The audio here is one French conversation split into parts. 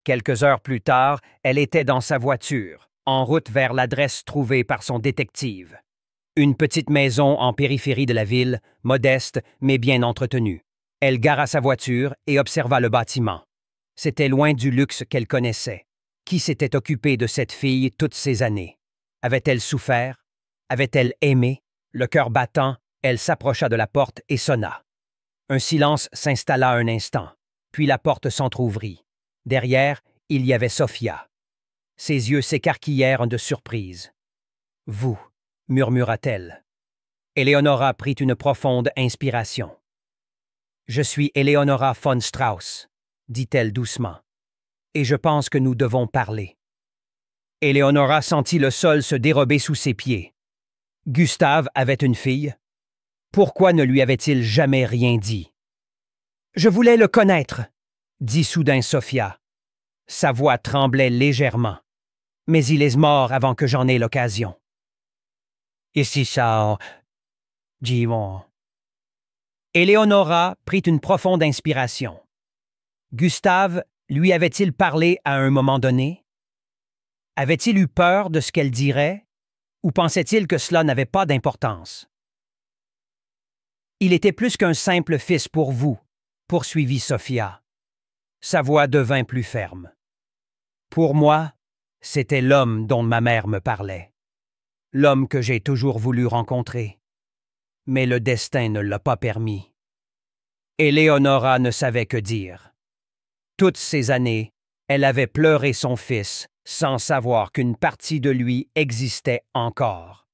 Quelques heures plus tard, elle était dans sa voiture, en route vers l'adresse trouvée par son détective. Une petite maison en périphérie de la ville, modeste mais bien entretenue. Elle gara sa voiture et observa le bâtiment. C'était loin du luxe qu'elle connaissait. Qui s'était occupé de cette fille toutes ces années? Avait-elle souffert? Avait-elle aimé? Le cœur battant, elle s'approcha de la porte et sonna. Un silence s'installa un instant, puis la porte s'entr'ouvrit. Derrière, il y avait Sophia. Ses yeux s'écarquillèrent de surprise. « Vous » murmura-t-elle. Eleonora prit une profonde inspiration. « Je suis Eleonora von Strauss », dit-elle doucement, « et je pense que nous devons parler. » Eleonora sentit le sol se dérober sous ses pieds. Gustave avait une fille. Pourquoi ne lui avait-il jamais rien dit? « Je voulais le connaître, » dit soudain Sophia. Sa voix tremblait légèrement. « Mais il est mort avant que j'en aie l'occasion. » Ici ça, Jimon. Eleonora prit une profonde inspiration. Gustave lui avait-il parlé à un moment donné? Avait-il eu peur de ce qu'elle dirait, ou pensait-il que cela n'avait pas d'importance? Il était plus qu'un simple fils pour vous, poursuivit Sophia. Sa voix devint plus ferme. Pour moi, c'était l'homme dont ma mère me parlait. L'homme que j'ai toujours voulu rencontrer. Mais le destin ne l'a pas permis. Eleonora ne savait que dire. Toutes ces années, elle avait pleuré son fils sans savoir qu'une partie de lui existait encore.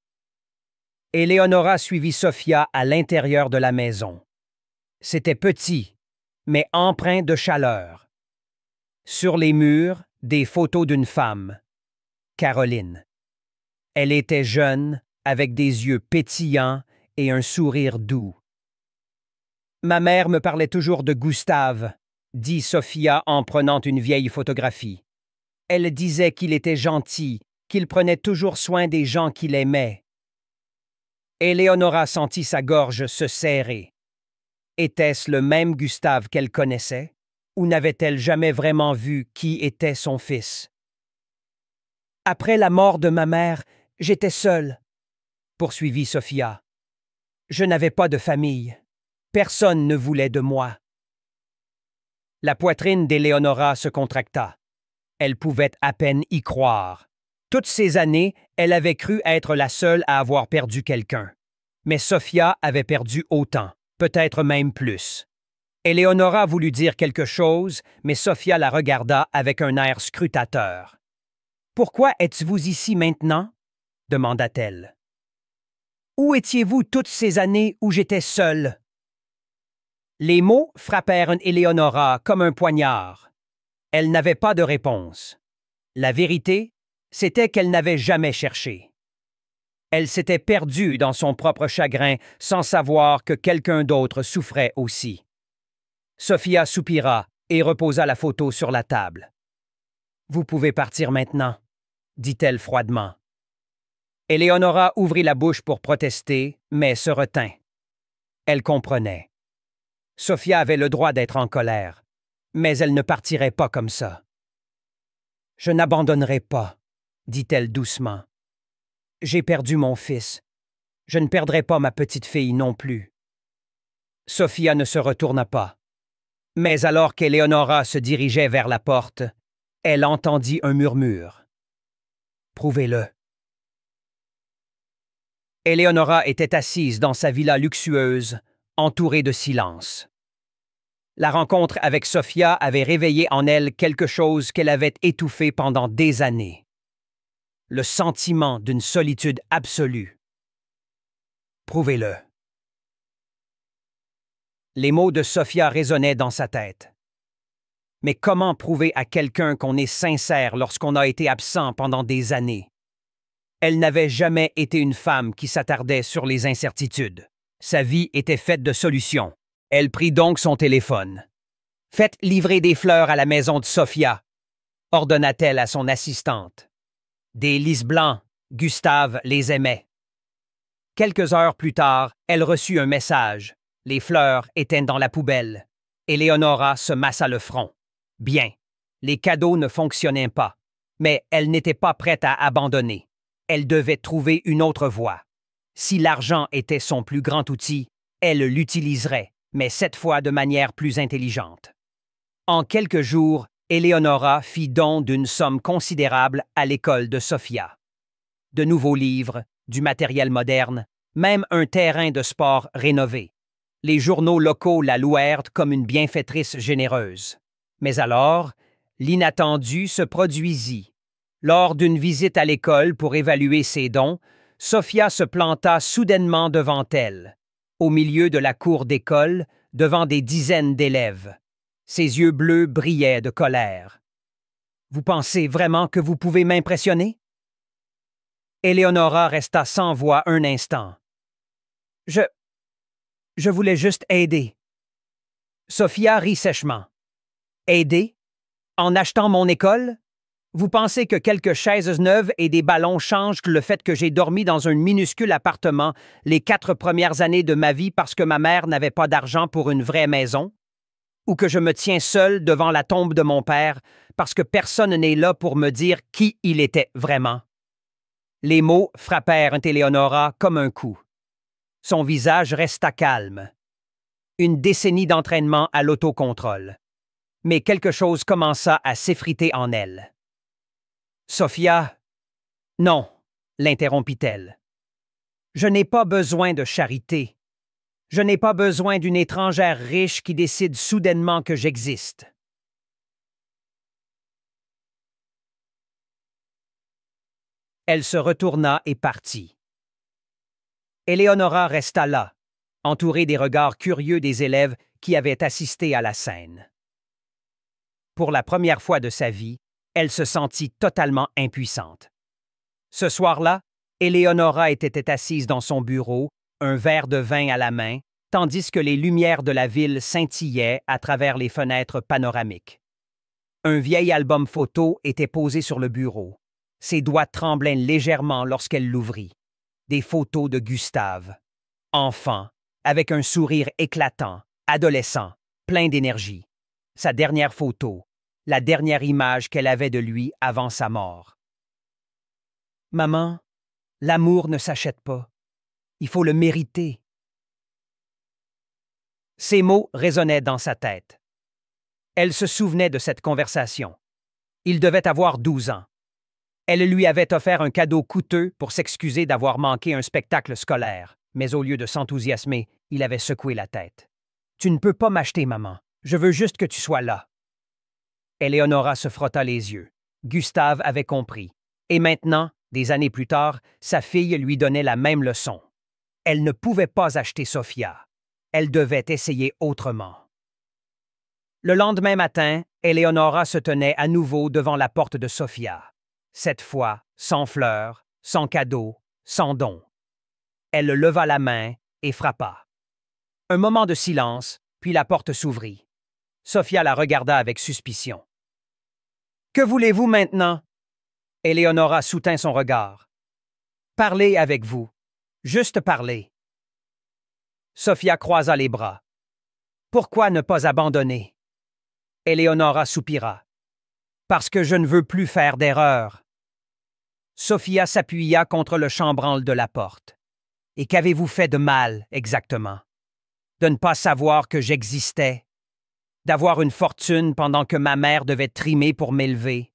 Eleonora suivit Sophia à l'intérieur de la maison. C'était petit, mais empreint de chaleur. Sur les murs, des photos d'une femme, Caroline. Elle était jeune, avec des yeux pétillants et un sourire doux. « Ma mère me parlait toujours de Gustave », dit Sophia en prenant une vieille photographie. Elle disait qu'il était gentil, qu'il prenait toujours soin des gens qu'il aimait. Eleonora sentit sa gorge se serrer. Était-ce le même Gustave qu'elle connaissait, ou n'avait-elle jamais vraiment vu qui était son fils? « Après la mort de ma mère, j'étais seule, » poursuivit Sophia. « Je n'avais pas de famille. Personne ne voulait de moi. » La poitrine d'Eleonora se contracta. Elle pouvait à peine y croire. Toutes ces années, elle avait cru être la seule à avoir perdu quelqu'un. Mais Sophia avait perdu autant, peut-être même plus. Eleonora voulut dire quelque chose, mais Sophia la regarda avec un air scrutateur. « Pourquoi êtes-vous ici maintenant? » demanda-t-elle. « Où étiez-vous toutes ces années où j'étais seule? » Les mots frappèrent Eleonora comme un poignard. Elle n'avait pas de réponse. La vérité, c'était qu'elle n'avait jamais cherché. Elle s'était perdue dans son propre chagrin sans savoir que quelqu'un d'autre souffrait aussi. Sophia soupira et reposa la photo sur la table. « Vous pouvez partir maintenant, » dit-elle froidement. Eleonora ouvrit la bouche pour protester, mais se retint. Elle comprenait. Sophia avait le droit d'être en colère, mais elle ne partirait pas comme ça. « Je n'abandonnerai pas, » dit-elle doucement. « J'ai perdu mon fils. Je ne perdrai pas ma petite fille non plus. » Sophia ne se retourna pas. Mais alors qu'Eleonora se dirigeait vers la porte, elle entendit un murmure. « Prouvez-le. » Eleonora était assise dans sa villa luxueuse, entourée de silence. La rencontre avec Sophia avait réveillé en elle quelque chose qu'elle avait étouffé pendant des années. Le sentiment d'une solitude absolue. « Prouvez-le. » Les mots de Sophia résonnaient dans sa tête. Mais comment prouver à quelqu'un qu'on est sincère lorsqu'on a été absent pendant des années? Elle n'avait jamais été une femme qui s'attardait sur les incertitudes. Sa vie était faite de solutions. Elle prit donc son téléphone. « Faites livrer des fleurs à la maison de Sophia, » ordonna-t-elle à son assistante. Des lys blancs, Gustave les aimait. Quelques heures plus tard, elle reçut un message. Les fleurs étaient dans la poubelle. Eleonora se massa le front. « Bien, Les cadeaux ne fonctionnaient pas, mais elle n'était pas prête à abandonner. Elle devait trouver une autre voie. Si l'argent était son plus grand outil, elle l'utiliserait, mais cette fois de manière plus intelligente. En quelques jours, Eleonora fit don d'une somme considérable à l'école de Sophia. De nouveaux livres, du matériel moderne, même un terrain de sport rénové. Les journaux locaux la louèrent comme une bienfaitrice généreuse. Mais alors, l'inattendu se produisit. Lors d'une visite à l'école pour évaluer ses dons, Sophia se planta soudainement devant elle, au milieu de la cour d'école, devant des dizaines d'élèves. Ses yeux bleus brillaient de colère. « Vous pensez vraiment que vous pouvez m'impressionner? » Eleonora resta sans voix un instant. « Je voulais juste aider. » Sophia rit sèchement. « Aider? En achetant mon école? Vous pensez que quelques chaises neuves et des ballons changent le fait que j'ai dormi dans un minuscule appartement les 4 premières années de ma vie parce que ma mère n'avait pas d'argent pour une vraie maison? Ou que je me tiens seul devant la tombe de mon père parce que personne n'est là pour me dire qui il était vraiment? » Les mots frappèrent Eleonora comme un coup. Son visage resta calme. Une décennie d'entraînement à l'autocontrôle. Mais quelque chose commença à s'effriter en elle. Sophia, non, l'interrompit-elle. Je n'ai pas besoin de charité. Je n'ai pas besoin d'une étrangère riche qui décide soudainement que j'existe. Elle se retourna et partit. Eleonora resta là, entourée des regards curieux des élèves qui avaient assisté à la scène. Pour la première fois de sa vie, elle se sentit totalement impuissante. Ce soir-là, Eleonora était assise dans son bureau, un verre de vin à la main, tandis que les lumières de la ville scintillaient à travers les fenêtres panoramiques. Un vieil album photo était posé sur le bureau. Ses doigts tremblaient légèrement lorsqu'elle l'ouvrit. Des photos de Gustave. Enfant, avec un sourire éclatant, adolescent, plein d'énergie. Sa dernière photo, la dernière image qu'elle avait de lui avant sa mort. « Maman, l'amour ne s'achète pas. Il faut le mériter. » Ces mots résonnaient dans sa tête. Elle se souvenait de cette conversation. Il devait avoir 12 ans. Elle lui avait offert un cadeau coûteux pour s'excuser d'avoir manqué un spectacle scolaire, mais au lieu de s'enthousiasmer, il avait secoué la tête. « Tu ne peux pas m'acheter, maman. Je veux juste que tu sois là. » Eleonora se frotta les yeux. Gustave avait compris. Et maintenant, des années plus tard, sa fille lui donnait la même leçon. Elle ne pouvait pas acheter Sophia. Elle devait essayer autrement. Le lendemain matin, Eleonora se tenait à nouveau devant la porte de Sophia. Cette fois, sans fleurs, sans cadeau, sans don. Elle leva la main et frappa. Un moment de silence, puis la porte s'ouvrit. Sophia la regarda avec suspicion. « Que voulez-vous maintenant? » Eleonora soutint son regard. « Parlez avec vous. Juste parler. » Sophia croisa les bras. « Pourquoi ne pas abandonner? » Eleonora soupira. « Parce que je ne veux plus faire d'erreur. » Sophia s'appuya contre le chambranle de la porte. « Et qu'avez-vous fait de mal, exactement? De ne pas savoir que j'existais? D'avoir une fortune pendant que ma mère devait trimer pour m'élever?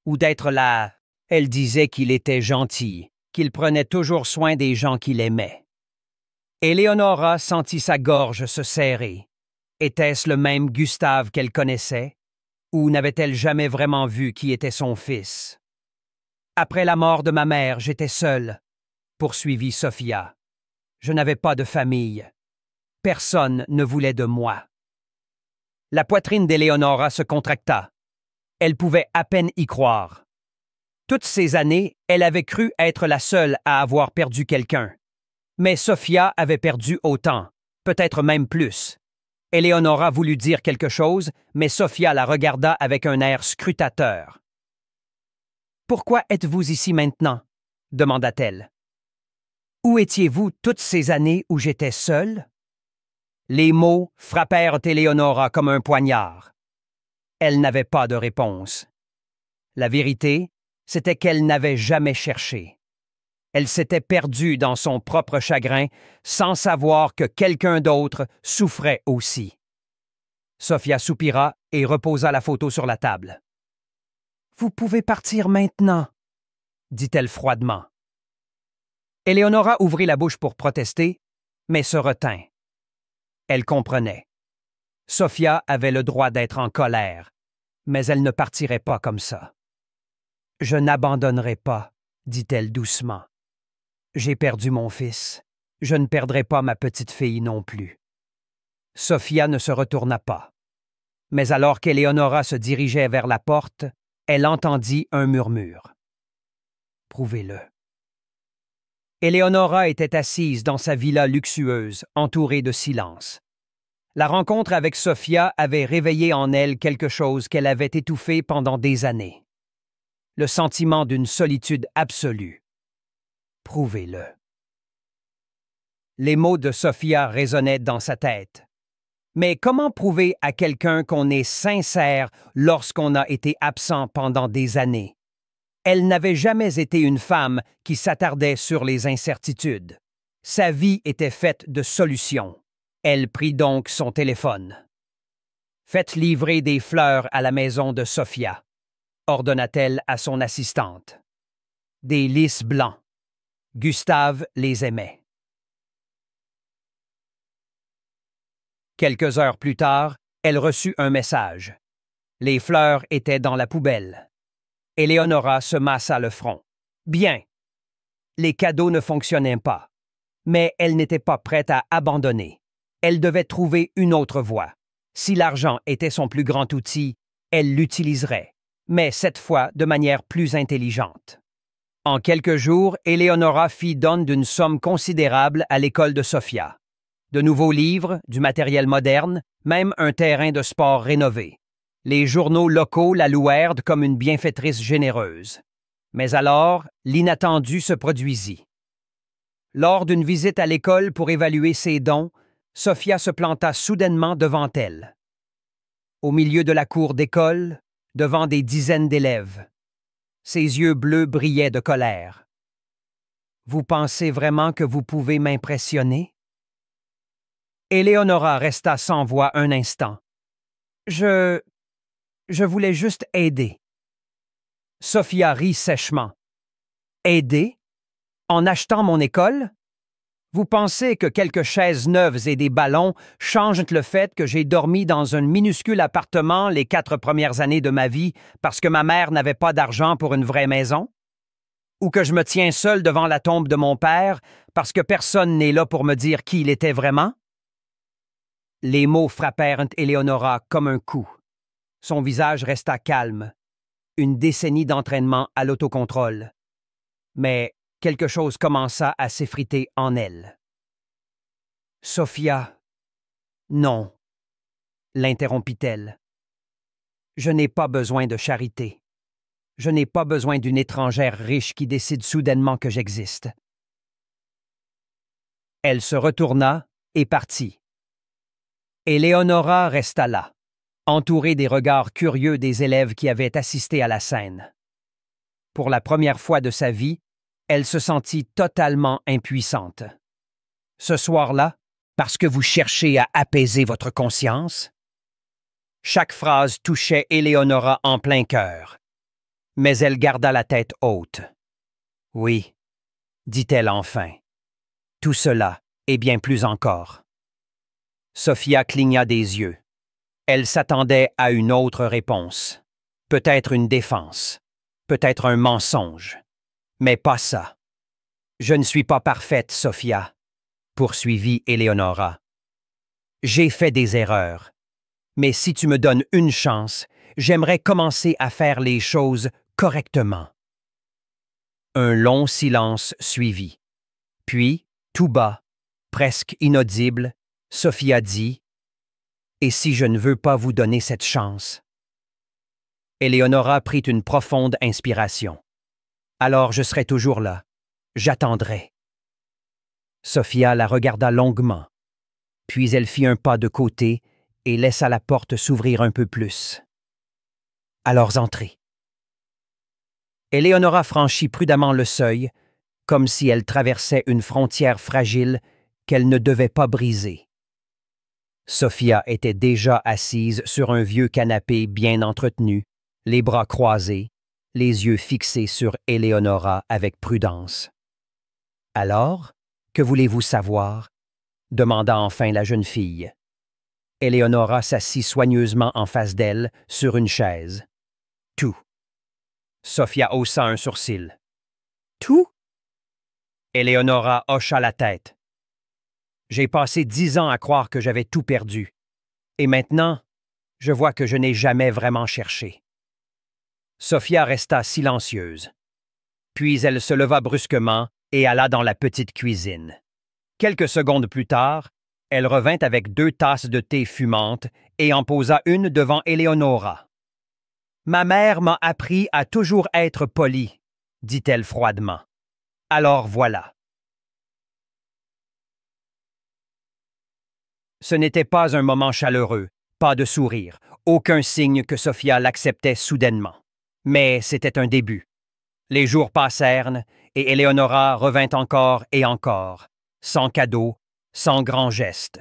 Ou d'être là? » Elle disait qu'il était gentil, qu'il prenait toujours soin des gens qu'il aimait. Eleonora sentit sa gorge se serrer. Était-ce le même Gustave qu'elle connaissait? Ou n'avait-elle jamais vraiment vu qui était son fils? « Après la mort de ma mère, j'étais seule, » poursuivit Sophia. « Je n'avais pas de famille. Personne ne voulait de moi. » La poitrine d'Eleonora se contracta. Elle pouvait à peine y croire. Toutes ces années, elle avait cru être la seule à avoir perdu quelqu'un. Mais Sophia avait perdu autant, peut-être même plus. Eleonora voulut dire quelque chose, mais Sophia la regarda avec un air scrutateur. « Pourquoi êtes-vous ici maintenant? » demanda-t-elle. « Où étiez-vous toutes ces années où j'étais seule? » Les mots frappèrent Eleonora comme un poignard. Elle n'avait pas de réponse. La vérité, c'était qu'elle n'avait jamais cherché. Elle s'était perdue dans son propre chagrin sans savoir que quelqu'un d'autre souffrait aussi. Sophia soupira et reposa la photo sur la table. « Vous pouvez partir maintenant, » dit-elle froidement. Éléonora ouvrit la bouche pour protester, mais se retint. Elle comprenait. Sophia avait le droit d'être en colère, mais elle ne partirait pas comme ça. « Je n'abandonnerai pas, » dit-elle doucement. « J'ai perdu mon fils. Je ne perdrai pas ma petite fille non plus. » Sophia ne se retourna pas. Mais alors qu'Éléonora se dirigeait vers la porte, elle entendit un murmure. « Prouvez-le. » Éléonora était assise dans sa villa luxueuse, entourée de silence. La rencontre avec Sophia avait réveillé en elle quelque chose qu'elle avait étouffé pendant des années. Le sentiment d'une solitude absolue. Prouvez-le. Les mots de Sophia résonnaient dans sa tête. Mais comment prouver à quelqu'un qu'on est sincère lorsqu'on a été absent pendant des années? Elle n'avait jamais été une femme qui s'attardait sur les incertitudes. Sa vie était faite de solutions. Elle prit donc son téléphone. « Faites livrer des fleurs à la maison de Sophia », ordonna-t-elle à son assistante. « Des lys blancs. Gustave les aimait. » Quelques heures plus tard, elle reçut un message. Les fleurs étaient dans la poubelle. Éléonora se massa le front. Bien. Les cadeaux ne fonctionnaient pas. Mais elle n'était pas prête à abandonner. Elle devait trouver une autre voie. Si l'argent était son plus grand outil, elle l'utiliserait, mais cette fois de manière plus intelligente. En quelques jours, Éléonora fit don d'une somme considérable à l'école de Sophia. De nouveaux livres, du matériel moderne, même un terrain de sport rénové. Les journaux locaux la louèrent comme une bienfaitrice généreuse. Mais alors, l'inattendu se produisit. Lors d'une visite à l'école pour évaluer ses dons, Sophia se planta soudainement devant elle. Au milieu de la cour d'école, devant des dizaines d'élèves. Ses yeux bleus brillaient de colère. « Vous pensez vraiment que vous pouvez m'impressionner? » Éléonora resta sans voix un instant. « Je voulais juste aider. » Sophia rit sèchement. « Aider? En achetant mon école? Vous pensez que quelques chaises neuves et des ballons changent le fait que j'ai dormi dans un minuscule appartement les 4 premières années de ma vie parce que ma mère n'avait pas d'argent pour une vraie maison? Ou que je me tiens seul devant la tombe de mon père parce que personne n'est là pour me dire qui il était vraiment? » Les mots frappèrent Éléonora comme un coup. Son visage resta calme. Une décennie d'entraînement à l'autocontrôle. Mais quelque chose commença à s'effriter en elle. « Sophia, non, » l'interrompit-elle. « Je n'ai pas besoin de charité. Je n'ai pas besoin d'une étrangère riche qui décide soudainement que j'existe. » Elle se retourna et partit. Éléonora resta là, entourée des regards curieux des élèves qui avaient assisté à la scène. Pour la première fois de sa vie, elle se sentit totalement impuissante. Ce soir-là, parce que vous cherchez à apaiser votre conscience? Chaque phrase touchait Éléonora en plein cœur, mais elle garda la tête haute. « Oui, » dit-elle enfin, « tout cela et bien plus encore. » Sophia cligna des yeux. Elle s'attendait à une autre réponse. Peut-être une défense. Peut-être un mensonge. Mais pas ça. « Je ne suis pas parfaite, Sophia, » poursuivit Éléonora. « J'ai fait des erreurs. Mais si tu me donnes une chance, j'aimerais commencer à faire les choses correctement. » Un long silence suivit. Puis, tout bas, presque inaudible, Sophia dit « Et si je ne veux pas vous donner cette chance? » Éléonora prit une profonde inspiration. « Alors je serai toujours là. J'attendrai. » Sophia la regarda longuement. Puis elle fit un pas de côté et laissa la porte s'ouvrir un peu plus. Alors entrez. Éléonora franchit prudemment le seuil, comme si elle traversait une frontière fragile qu'elle ne devait pas briser. Sophia était déjà assise sur un vieux canapé bien entretenu, les bras croisés, les yeux fixés sur Éléonora avec prudence. « Alors, que voulez-vous savoir? » demanda enfin la jeune fille. Éléonora s'assit soigneusement en face d'elle, sur une chaise. « Tout. » Sophia haussa un sourcil. « Tout? » Éléonora hocha la tête. « J'ai passé 10 ans à croire que j'avais tout perdu. Et maintenant, je vois que je n'ai jamais vraiment cherché. » Sophia resta silencieuse. Puis elle se leva brusquement et alla dans la petite cuisine. Quelques secondes plus tard, elle revint avec 2 tasses de thé fumantes et en posa une devant Éléonora. « Ma mère m'a appris à toujours être polie, » dit-elle froidement. « Alors voilà. » Ce n'était pas un moment chaleureux, pas de sourire, aucun signe que Sophia l'acceptait soudainement. Mais c'était un début. Les jours passèrent et Éléonora revint encore et encore, sans cadeau, sans grand geste.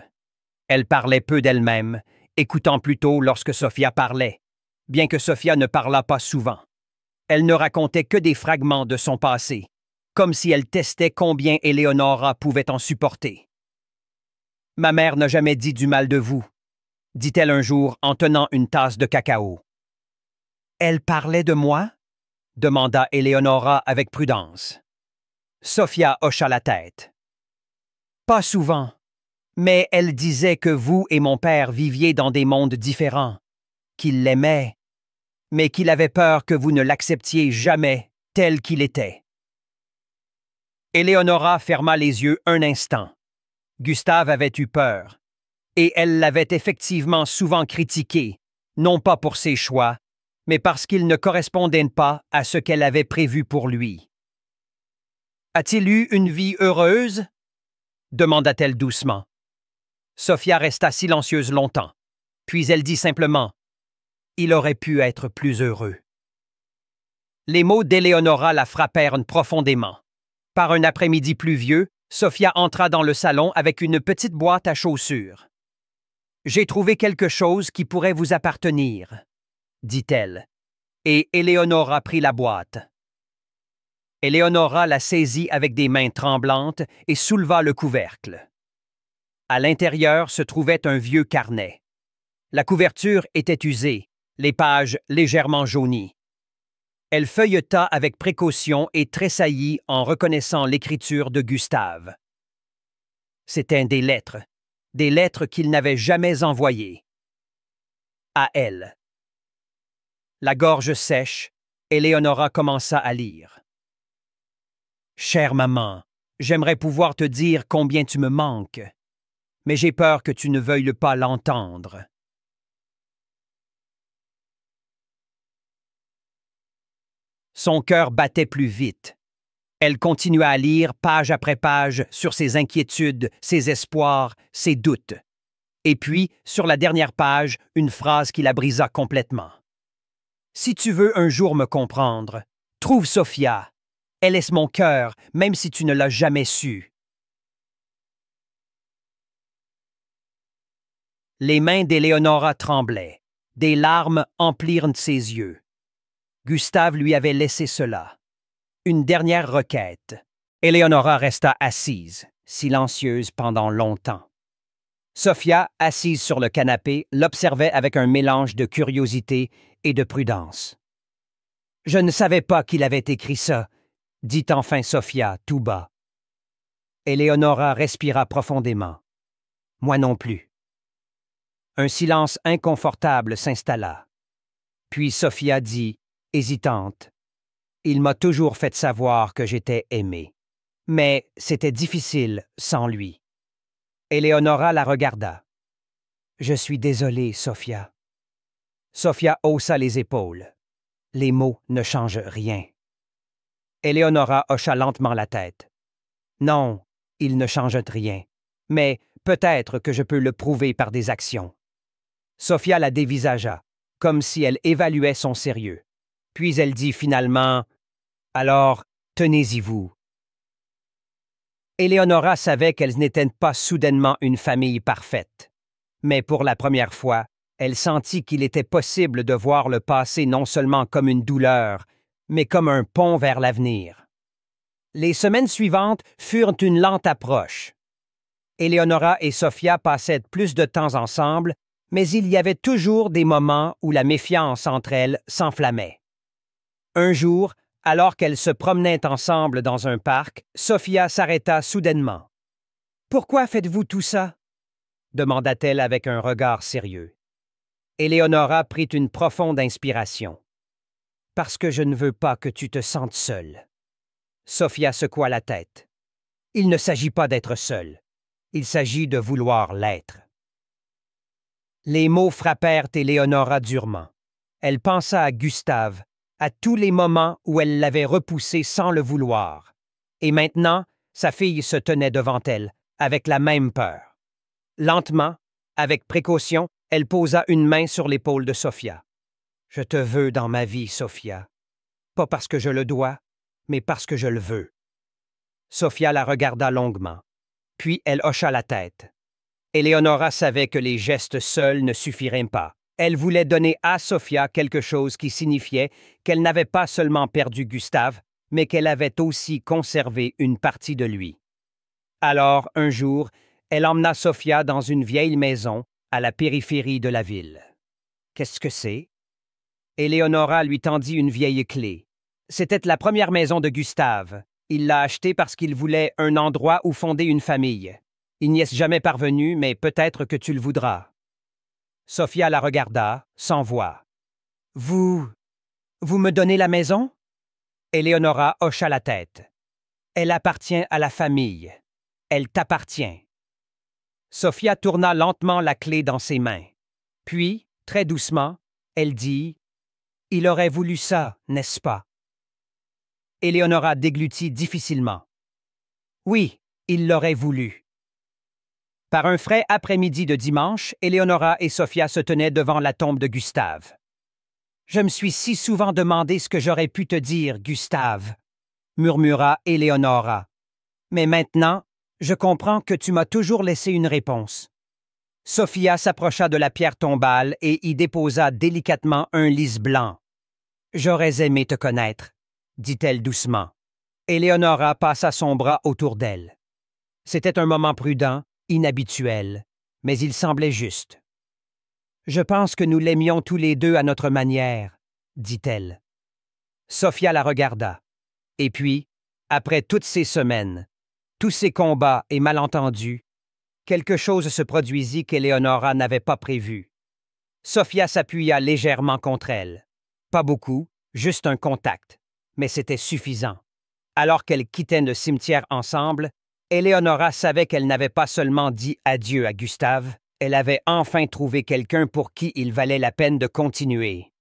Elle parlait peu d'elle-même, écoutant plutôt lorsque Sophia parlait, bien que Sophia ne parlât pas souvent. Elle ne racontait que des fragments de son passé, comme si elle testait combien Éléonora pouvait en supporter. « Ma mère n'a jamais dit du mal de vous, » dit-elle un jour en tenant une tasse de cacao. « Elle parlait de moi? » demanda Éléonora avec prudence. Sophia hocha la tête. « Pas souvent, mais elle disait que vous et mon père viviez dans des mondes différents, qu'il l'aimait, mais qu'il avait peur que vous ne l'acceptiez jamais tel qu'il était. » Éléonora ferma les yeux un instant. Gustave avait eu peur, et elle l'avait effectivement souvent critiqué, non pas pour ses choix, mais parce qu'il ne correspondait pas à ce qu'elle avait prévu pour lui. « A-t-il eu une vie heureuse? » demanda-t-elle doucement. Sophia resta silencieuse longtemps, puis elle dit simplement « Il aurait pu être plus heureux. » Les mots d'Éléonora la frappèrent profondément. Par un après-midi pluvieux, Sophia entra dans le salon avec une petite boîte à chaussures. « J'ai trouvé quelque chose qui pourrait vous appartenir, » dit-elle, et Éléonora prit la boîte. Éléonora la saisit avec des mains tremblantes et souleva le couvercle. À l'intérieur se trouvait un vieux carnet. La couverture était usée, les pages légèrement jaunies. Elle feuilleta avec précaution et tressaillit en reconnaissant l'écriture de Gustave. C'étaient des lettres qu'il n'avait jamais envoyées. À elle. La gorge sèche, Éléonora commença à lire. « Chère maman, j'aimerais pouvoir te dire combien tu me manques, mais j'ai peur que tu ne veuilles pas l'entendre. » Son cœur battait plus vite. Elle continua à lire page après page sur ses inquiétudes, ses espoirs, ses doutes. Et puis, sur la dernière page, une phrase qui la brisa complètement. « Si tu veux un jour me comprendre, trouve Sophia. Elle est mon cœur, même si tu ne l'as jamais su. » Les mains d'Éléonora tremblaient. Des larmes emplirent ses yeux. Gustave lui avait laissé cela. Une dernière requête. Éléonora resta assise, silencieuse pendant longtemps. Sophia, assise sur le canapé, l'observait avec un mélange de curiosité et de prudence. « Je ne savais pas qu'il avait écrit ça, » dit enfin Sophia tout bas. Éléonora respira profondément. « Moi non plus. » Un silence inconfortable s'installa. Puis Sophia dit, hésitante, « Il m'a toujours fait savoir que j'étais aimée. Mais c'était difficile sans lui. » Éléonora la regarda. « Je suis désolée, Sophia. » Sophia haussa les épaules. Les mots ne changent rien. Éléonora hocha lentement la tête. « Non, ils ne changent rien. Mais peut-être que je peux le prouver par des actions. » Sophia la dévisagea. comme si elle évaluait son sérieux. Puis elle dit finalement « Alors, tenez-y vous ». Éléonora savait qu'elles n'étaient pas soudainement une famille parfaite. Mais pour la première fois, elle sentit qu'il était possible de voir le passé non seulement comme une douleur, mais comme un pont vers l'avenir. Les semaines suivantes furent une lente approche. Éléonora et Sophia passaient plus de temps ensemble, mais il y avait toujours des moments où la méfiance entre elles s'enflammait. Un jour, alors qu'elles se promenaient ensemble dans un parc, Sophia s'arrêta soudainement. « Pourquoi faites-vous tout ça? » demanda-t-elle avec un regard sérieux. Éléonora prit une profonde inspiration. « Parce que je ne veux pas que tu te sentes seule. » Sophia secoua la tête. « Il ne s'agit pas d'être seule. Il s'agit de vouloir l'être. » Les mots frappèrent Éléonora durement. Elle pensa à Gustave, à tous les moments où elle l'avait repoussé sans le vouloir. Et maintenant, sa fille se tenait devant elle, avec la même peur. Lentement, avec précaution, elle posa une main sur l'épaule de Sophia. « Je te veux dans ma vie, Sophia. Pas parce que je le dois, mais parce que je le veux. » Sophia la regarda longuement. Puis elle hocha la tête. Éléonora savait que les gestes seuls ne suffiraient pas. Elle voulait donner à Sophia quelque chose qui signifiait qu'elle n'avait pas seulement perdu Gustave, mais qu'elle avait aussi conservé une partie de lui. Alors, un jour, elle emmena Sophia dans une vieille maison à la périphérie de la ville. « Qu'est-ce que c'est? » Éléonora lui tendit une vieille clé. C'était la première maison de Gustave. Il l'a achetée parce qu'il voulait un endroit où fonder une famille. Il n'y est jamais parvenu, mais peut-être que tu le voudras. Sophia la regarda, sans voix. « Vous me donnez la maison? » Éléonora hocha la tête. « Elle appartient à la famille. Elle t'appartient. » Sophia tourna lentement la clé dans ses mains. Puis, très doucement, elle dit « Il aurait voulu ça, n'est-ce pas? » Éléonora déglutit difficilement. « Oui, il l'aurait voulu. » Par un frais après-midi de dimanche, Éléonora et Sophia se tenaient devant la tombe de Gustave. « Je me suis si souvent demandé ce que j'aurais pu te dire, Gustave, » murmura Éléonora. « Mais maintenant, je comprends que tu m'as toujours laissé une réponse. » Sophia s'approcha de la pierre tombale et y déposa délicatement un lys blanc. « J'aurais aimé te connaître, » dit-elle doucement. Éléonora passa son bras autour d'elle. C'était un moment prudent, inhabituel, mais il semblait juste. « Je pense que nous l'aimions tous les deux à notre manière, » dit-elle. Sophia la regarda. Et puis, après toutes ces semaines, tous ces combats et malentendus, quelque chose se produisit qu'Éléonora n'avait pas prévu. Sophia s'appuya légèrement contre elle. Pas beaucoup, juste un contact, mais c'était suffisant. Alors qu'elles quittaient le cimetière ensemble, Éléonora savait qu'elle n'avait pas seulement dit adieu à Gustave, elle avait enfin trouvé quelqu'un pour qui il valait la peine de continuer.